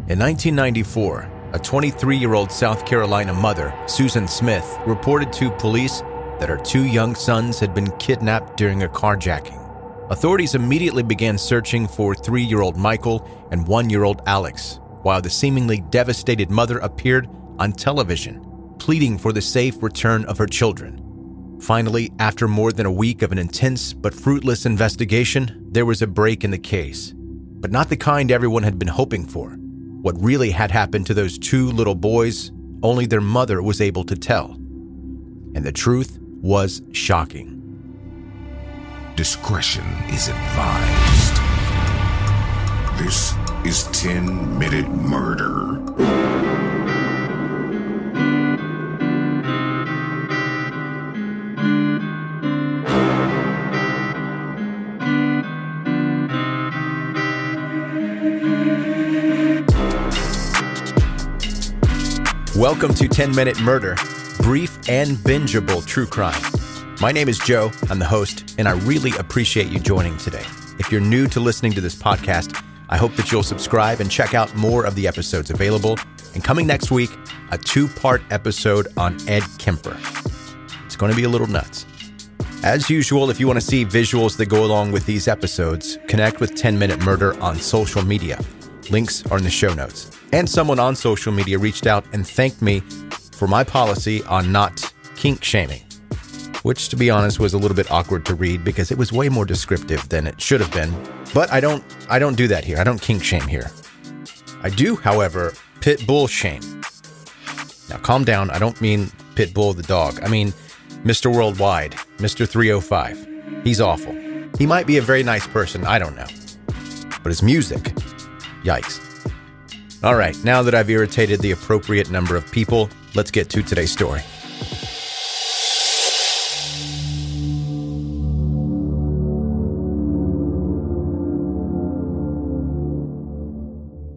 In 1994, a 23-year-old South Carolina mother, Susan Smith, reported to police that her two young sons had been kidnapped during a carjacking. Authorities immediately began searching for 3-year-old Michael and 1-year-old Alex, while the seemingly devastated mother appeared on television, pleading for the safe return of her children. Finally, after more than a week of an intense but fruitless investigation, there was a break in the case. But not the kind everyone had been hoping for. What really had happened to those two little boys, only their mother was able to tell. And the truth was shocking. Discretion is advised. This is 10-Minute Murder. Welcome to 10-Minute Murder, brief and bingeable true crime. My name is Joe, I'm the host, and I really appreciate you joining today. If you're new to listening to this podcast, I hope that you'll subscribe and check out more of the episodes available. And coming next week, a 2-part episode on Ed Kemper. It's going to be a little nuts. As usual, if you want to see visuals that go along with these episodes, connect with 10-Minute Murder on social media. Links are in the show notes. And someone on social media reached out and thanked me for my policy on not kink shaming, which, to be honest, was a little bit awkward to read because it was way more descriptive than it should have been. But I don't do that here. I don't kink shame here. I do, however, pit bull shame. Now, calm down. I don't mean pit bull the dog. I mean Mr. Worldwide, Mr. 305. He's awful. He might be a very nice person. I don't know. But his music, yikes. All right, now that I've irritated the appropriate number of people, let's get to today's story.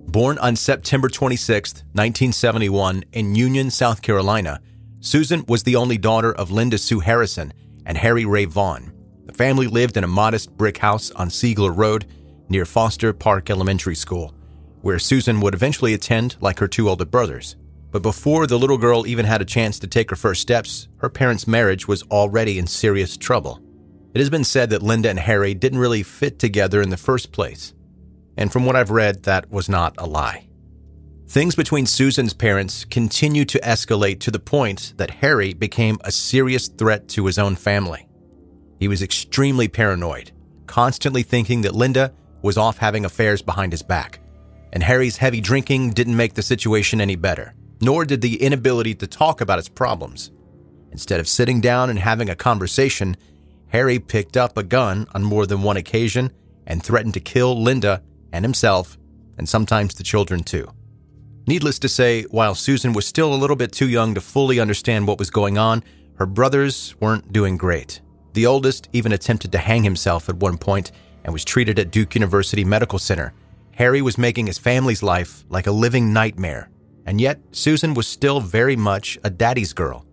Born on September 26, 1971, in Union, South Carolina, Susan was the only daughter of Linda Sue Harrison and Harry Ray Vaughn. The family lived in a modest brick house on Siegler Road near Foster Park Elementary School, where Susan would eventually attend like her two older brothers. But before the little girl even had a chance to take her first steps, her parents' marriage was already in serious trouble. It has been said that Linda and Harry didn't really fit together in the first place. And from what I've read, that was not a lie. Things between Susan's parents continued to escalate to the point that Harry became a serious threat to his own family. He was extremely paranoid, constantly thinking that Linda was off having affairs behind his back. And Harry's heavy drinking didn't make the situation any better, nor did the inability to talk about his problems. Instead of sitting down and having a conversation, Harry picked up a gun on more than one occasion and threatened to kill Linda and himself, and sometimes the children too. Needless to say, while Susan was still a little bit too young to fully understand what was going on, her brothers weren't doing great. The oldest even attempted to hang himself at one point and was treated at Duke University Medical Center. Harry was making his family's life like a living nightmare, and yet Susan was still very much a daddy's girl.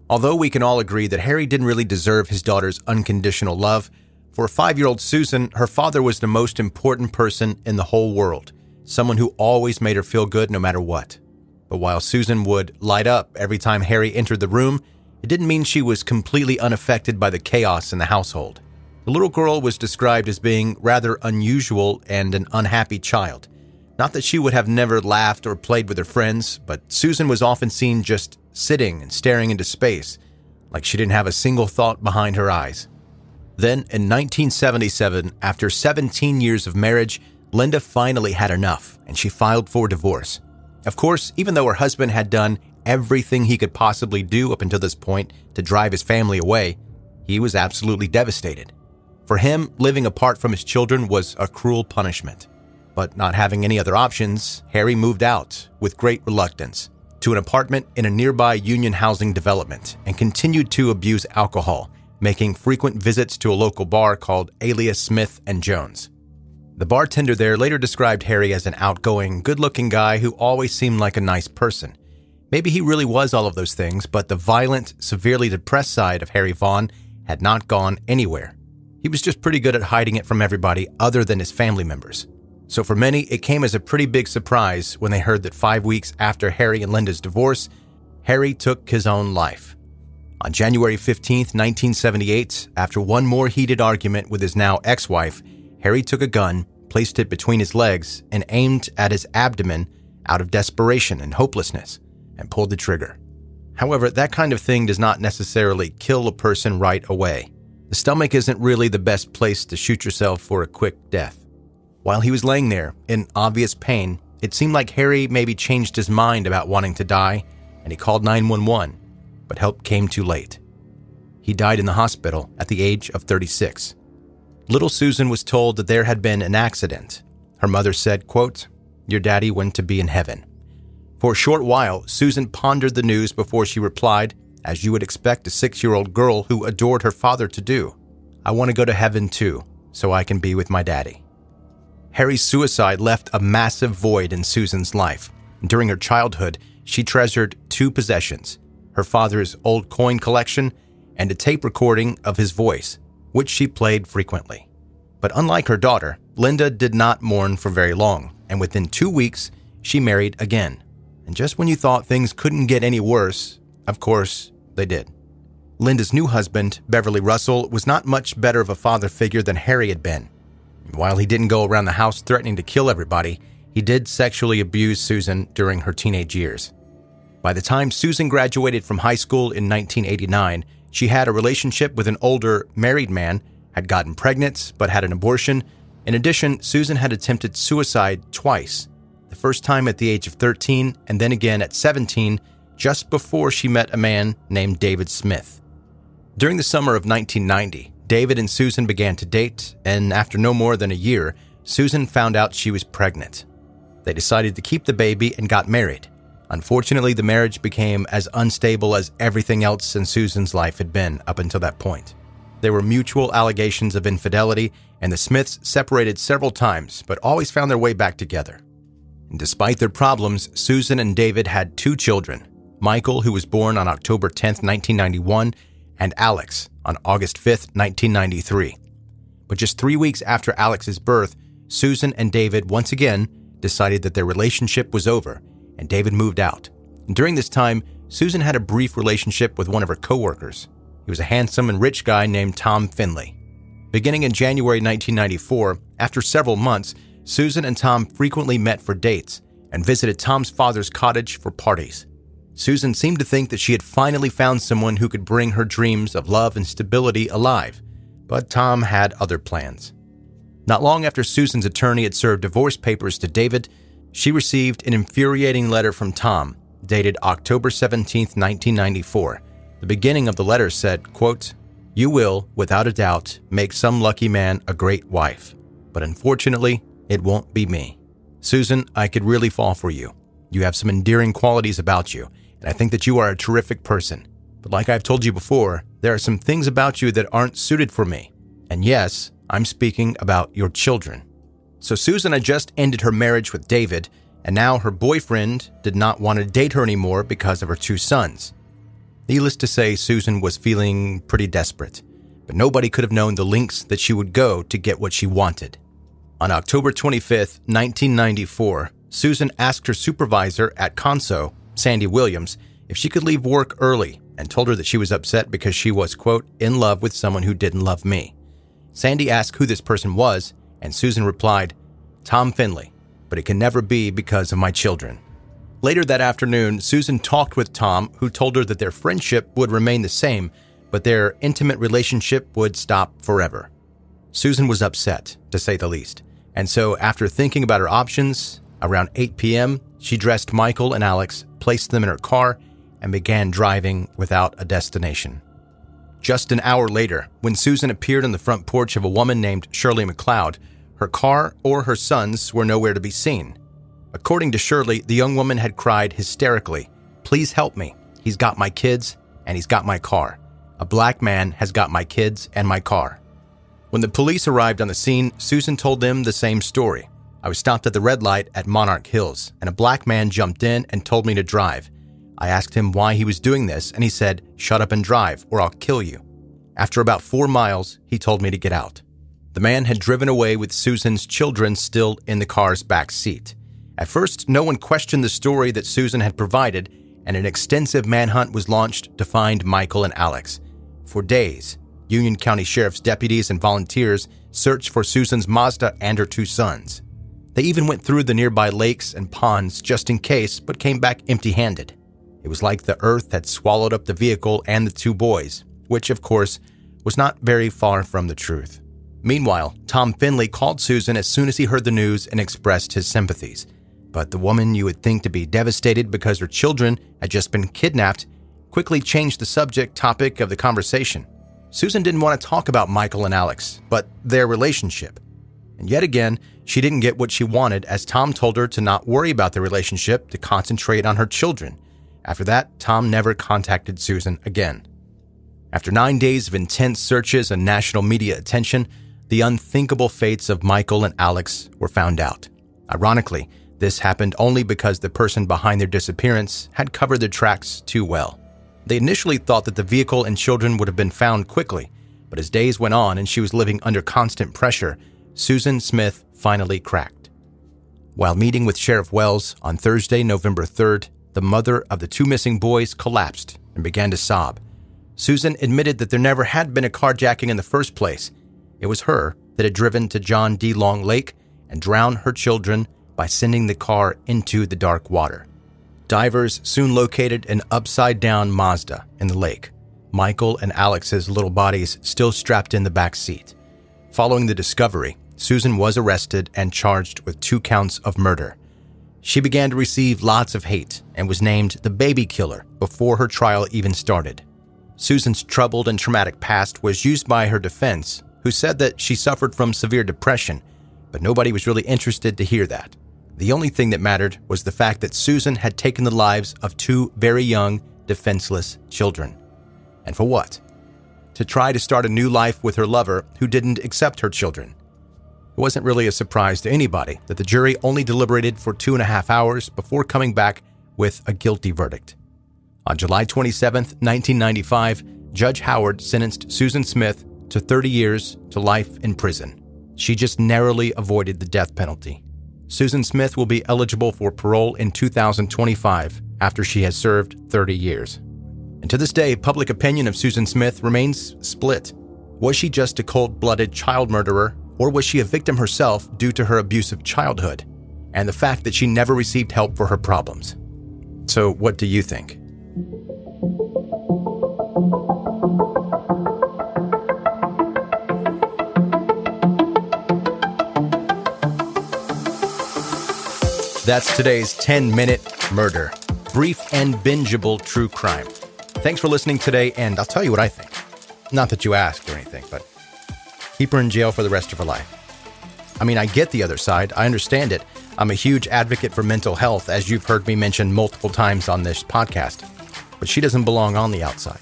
Although we can all agree that Harry didn't really deserve his daughter's unconditional love, for a 5-year-old Susan, her father was the most important person in the whole world, someone who always made her feel good no matter what. But while Susan would light up every time Harry entered the room, it didn't mean she was completely unaffected by the chaos in the household. The little girl was described as being rather unusual and an unhappy child. Not that she would have never laughed or played with her friends, but Susan was often seen just sitting and staring into space, like she didn't have a single thought behind her eyes. Then, in 1977, after 17 years of marriage, Linda finally had enough, and she filed for divorce. Of course, even though her husband had done everything he could possibly do up until this point to drive his family away, he was absolutely devastated. For him, living apart from his children was a cruel punishment. But not having any other options, Harry moved out, with great reluctance, to an apartment in a nearby union housing development and continued to abuse alcohol, making frequent visits to a local bar called Alias Smith & Jones. The bartender there later described Harry as an outgoing, good-looking guy who always seemed like a nice person. Maybe he really was all of those things, but the violent, severely depressed side of Harry Vaughn had not gone anywhere. He was just pretty good at hiding it from everybody other than his family members. So for many, it came as a pretty big surprise when they heard that 5 weeks after Harry and Linda's divorce, Harry took his own life. On January 15, 1978, after one more heated argument with his now ex-wife, Harry took a gun, placed it between his legs, and aimed at his abdomen out of desperation and hopelessness, and pulled the trigger. However, that kind of thing does not necessarily kill a person right away. The stomach isn't really the best place to shoot yourself for a quick death. While he was laying there, in obvious pain, it seemed like Harry maybe changed his mind about wanting to die, and he called 911, but help came too late. He died in the hospital at the age of 36. Little Susan was told that there had been an accident. Her mother said, quote, "Your daddy went to be in heaven." For a short while, Susan pondered the news before she replied, as you would expect a 6-year-old girl who adored her father to do. "I want to go to heaven too, so I can be with my daddy." Harry's suicide left a massive void in Susan's life. During her childhood, she treasured 2 possessions: her father's old coin collection and a tape recording of his voice, which she played frequently. But unlike her daughter, Linda did not mourn for very long, and within 2 weeks, she married again. And just when you thought things couldn't get any worse, of course, they did. Linda's new husband, Beverly Russell, was not much better of a father figure than Harry had been. While he didn't go around the house threatening to kill everybody, he did sexually abuse Susan during her teenage years. By the time Susan graduated from high school in 1989, she had a relationship with an older, married man, had gotten pregnant but had an abortion. In addition, Susan had attempted suicide twice, the first time at the age of 13 and then again at 17, just before she met a man named David Smith. During the summer of 1990, David and Susan began to date, and after no more than a year, Susan found out she was pregnant. They decided to keep the baby and got married. Unfortunately, the marriage became as unstable as everything else in Susan's life had been up until that point. There were mutual allegations of infidelity, and the Smiths separated several times, but always found their way back together. And despite their problems, Susan and David had 2 children, Michael, who was born on October 10, 1991, and Alex on August 5, 1993. But just 3 weeks after Alex's birth, Susan and David once again decided that their relationship was over, and David moved out. And during this time, Susan had a brief relationship with one of her coworkers. He was a handsome and rich guy named Tom Finley. Beginning in January 1994, after several months, Susan and Tom frequently met for dates and visited Tom's father's cottage for parties. Susan seemed to think that she had finally found someone who could bring her dreams of love and stability alive, but Tom had other plans. Not long after Susan's attorney had served divorce papers to David, she received an infuriating letter from Tom, dated October 17, 1994. The beginning of the letter said, quote, "You will, without a doubt, make some lucky man a great wife, but unfortunately, it won't be me. Susan, I could really fall for you. You have some endearing qualities about you, and I think that you are a terrific person. But like I've told you before, there are some things about you that aren't suited for me. And yes, I'm speaking about your children." So Susan had just ended her marriage with David, and now her boyfriend did not want to date her anymore because of her 2 sons. Needless to say, Susan was feeling pretty desperate, but nobody could have known the lengths that she would go to get what she wanted. On October 25, 1994, Susan asked her supervisor at Conso, Sandy Williams, if she could leave work early, and told her that she was upset because she was, quote, "in love with someone who didn't love me." Sandy asked who this person was, and Susan replied, "Tom Finley, but it can never be because of my children." Later that afternoon, Susan talked with Tom, who told her that their friendship would remain the same, but their intimate relationship would stop forever. Susan was upset, to say the least, and so after thinking about her options, around 8 p.m., she dressed Michael and Alex, placed them in her car, and began driving without a destination. Just an hour later, when Susan appeared on the front porch of a woman named Shirley McLeod, her car or her sons were nowhere to be seen. According to Shirley, the young woman had cried hysterically, "Please help me. He's got my kids, and he's got my car. A black man has got my kids and my car." When the police arrived on the scene, Susan told them the same story. "I was stopped at the red light at Monarch Hills, and a black man jumped in and told me to drive. I asked him why he was doing this, and he said, 'Shut up and drive, or I'll kill you.' After about 4 miles, he told me to get out." The man had driven away with Susan's children still in the car's back seat. At first, no one questioned the story that Susan had provided, and an extensive manhunt was launched to find Michael and Alex. For days, Union County Sheriff's deputies and volunteers searched for Susan's Mazda and her 2 sons. They even went through the nearby lakes and ponds just in case, but came back empty-handed. It was like the earth had swallowed up the vehicle and the 2 boys, which, of course, was not very far from the truth. Meanwhile, Tom Finley called Susan as soon as he heard the news and expressed his sympathies. But the woman you would think to be devastated because her children had just been kidnapped quickly changed the subject topic of the conversation. Susan didn't want to talk about Michael and Alex, but their relationship. And yet again, she didn't get what she wanted, as Tom told her to not worry about the relationship, to concentrate on her children. After that, Tom never contacted Susan again. After 9 days of intense searches and national media attention, the unthinkable fates of Michael and Alex were found out. Ironically, this happened only because the person behind their disappearance had covered their tracks too well. They initially thought that the vehicle and children would have been found quickly, but as days went on and she was living under constant pressure, Susan Smith finally cracked. While meeting with Sheriff Wells on Thursday, November 3rd, the mother of the 2 missing boys collapsed and began to sob. Susan admitted that there never had been a carjacking in the first place. It was her that had driven to John D. Long Lake and drowned her children by sending the car into the dark water. Divers soon located an upside-down Mazda in the lake, Michael and Alex's little bodies still strapped in the back seat. Following the discovery, Susan was arrested and charged with 2 counts of murder. She began to receive lots of hate and was named the baby killer before her trial even started. Susan's troubled and traumatic past was used by her defense, who said that she suffered from severe depression, but nobody was really interested to hear that. The only thing that mattered was the fact that Susan had taken the lives of 2 very young, defenseless children. And for what? To try to start a new life with her lover who didn't accept her children. It wasn't really a surprise to anybody that the jury only deliberated for 2.5 hours before coming back with a guilty verdict. On July 27, 1995, Judge Howard sentenced Susan Smith to 30 years to life in prison. She just narrowly avoided the death penalty. Susan Smith will be eligible for parole in 2025 after she has served 30 years. And to this day, public opinion of Susan Smith remains split. Was she just a cold-blooded child murderer, or was she a victim herself due to her abusive childhood and the fact that she never received help for her problems? So what do you think? That's today's 10-minute murder. Brief and bingeable true crime. Thanks for listening today, and I'll tell you what I think. Not that you asked or anything, but keep her in jail for the rest of her life. I mean, I get the other side. I understand it. I'm a huge advocate for mental health, as you've heard me mention multiple times on this podcast. But she doesn't belong on the outside.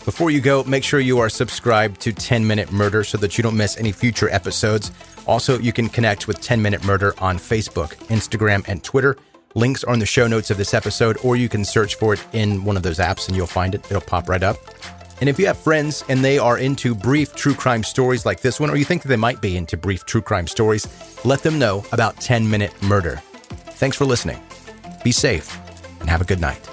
Before you go, make sure you are subscribed to 10-Minute Murder so that you don't miss any future episodes. Also, you can connect with 10-Minute Murder on Facebook, Instagram, and Twitter. Links are in the show notes of this episode, or you can search for it in one of those apps and you'll find it. It'll pop right up. And if you have friends and they are into brief true crime stories like this one, or you think that they might be into brief true crime stories, let them know about 10-Minute Murder. Thanks for listening. Be safe and have a good night.